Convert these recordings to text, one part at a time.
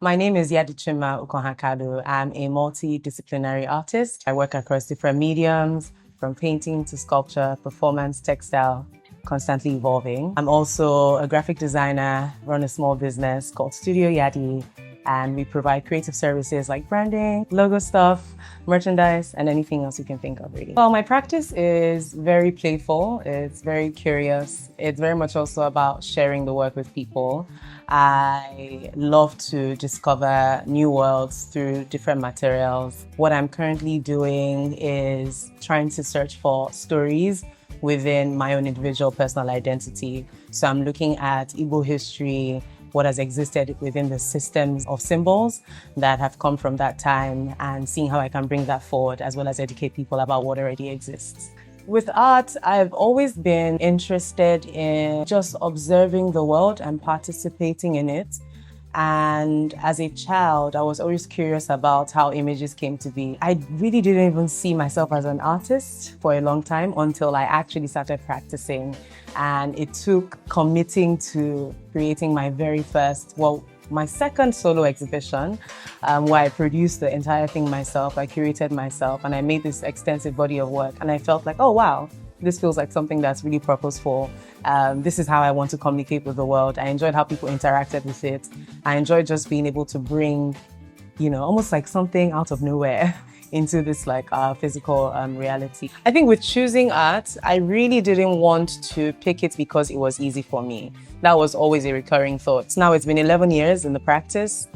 My name is Yadichinma Ukoha-Kalu. I'm a multidisciplinary artist. I work across different mediums, from painting to sculpture, performance, textile, constantly evolving. I'm also a graphic designer, run a small business called Studio Yadi, and we provide creative services like branding, logo stuff, merchandise, and anything else you can think of, really. Well, my practice is very playful. It's very curious. It's very much also about sharing the work with people. I love to discover new worlds through different materials. What I'm currently doing is trying to search for stories within my own individual personal identity. So I'm looking at Igbo history, what has existed within the systems of symbols that have come from that time, and seeing how I can bring that forward as well as educate people about what already exists. With art, I've always been interested in just observing the world and participating in it. And as a child, I was always curious about how images came to be. I really didn't even see myself as an artist for a long time until I actually started practicing. And it took committing to creating my very first, my second solo exhibition, where I produced the entire thing myself. I curated myself and I made this extensive body of work. And I felt like, oh wow, this feels like something that's really purposeful. This is how I want to communicate with the world. I enjoyed how people interacted with it. I enjoyed just being able to bring, almost like something out of nowhere into this physical reality. I think with choosing art, I really didn't want to pick it because it was easy for me. That was always a recurring thought. Now it's been 11 years in the practice,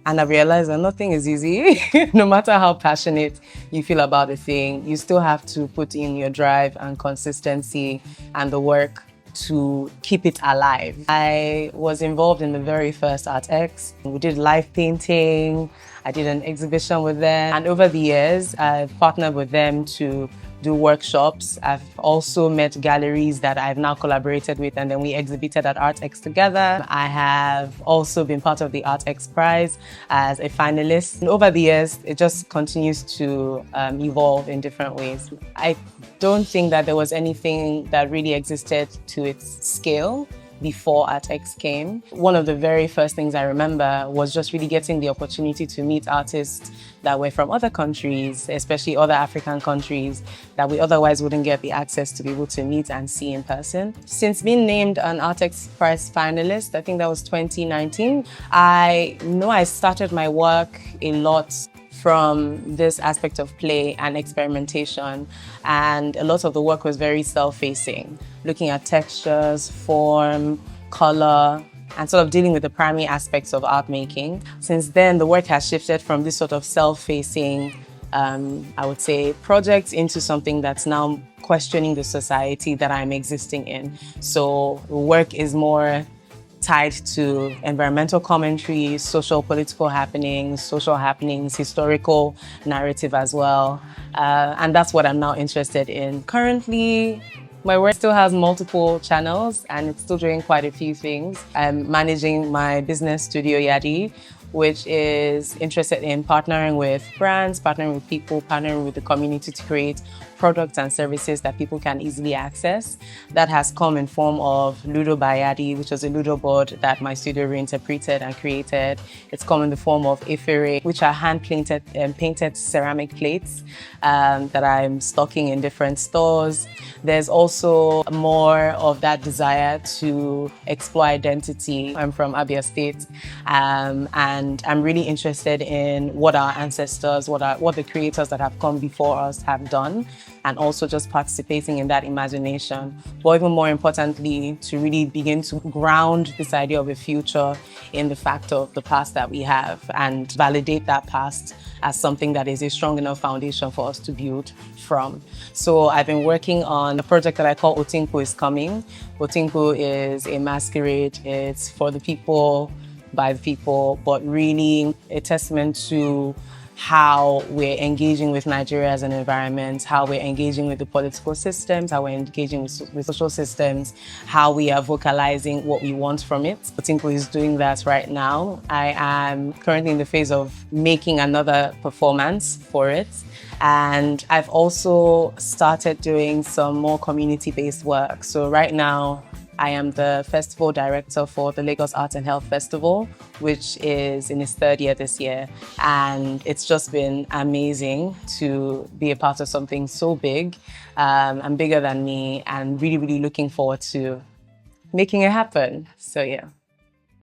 and I've realized that nothing is easy. No matter how passionate you feel about a thing, you still have to put in your drive and consistency and the work to keep it alive. I was involved in the very first ArtX. We did live painting. I did an exhibition with them. And over the years, I've partnered with them to do workshops. I've also met galleries that I've now collaborated with, and then we exhibited at ArtX together. I have also been part of the ArtX Prize as a finalist. And over the years, it just continues to evolve in different ways. I don't think that there was anything that really existed to its scale before ArtX came. One of the very first things I remember was just really getting the opportunity to meet artists that were from other countries, especially other African countries, that we otherwise wouldn't get the access to be able to meet and see in person. Since being named an ArtX Prize finalist, I think that was 2019, I know I started my work a lot from this aspect of play and experimentation. And a lot of the work was very self-facing, looking at textures, form, color, and sort of dealing with the primary aspects of art making. Since then, the work has shifted from this sort of self-facing, I would say, project into something that's now questioning the society that I'm existing in. So the work is more tied to environmental commentary, social political happenings, historical narrative as well. And that's what I'm now interested in. Currently, my work still has multiple channels and it's still doing quite a few things. I'm managing my business, Studio Yadi, which is interested in partnering with brands, partnering with people, partnering with the community to create products and services that people can easily access. That has come in form of Ludo by Yadi, which was a Ludo board that my studio reinterpreted and created. It's come in the form of Efere, which are hand-painted painted ceramic plates that I'm stocking in different stores. There's also more of that desire to explore identity. I'm from Abia State, and I'm really interested in what our ancestors, what the creators that have come before us have done, and also just participating in that imagination. But even more importantly, to really begin to ground this idea of a future in the fact of the past that we have and validate that past as something that is a strong enough foundation for us to build from. So I've been working on a project that I call Otinku is Coming. Otinku is a masquerade. It's for the people, by the people, but really a testament to how we're engaging with Nigeria as an environment, how we're engaging with the political systems, how we're engaging with social systems, how we are vocalizing what we want from it. Otinku is doing that right now. I am currently in the phase of making another performance for it. And I've also started doing some more community-based work. So right now, I am the festival director for the Lagos Art and Health Festival, which is in its third year this year. And it's just been amazing to be a part of something so big and bigger than me, and really, really looking forward to making it happen. So yeah.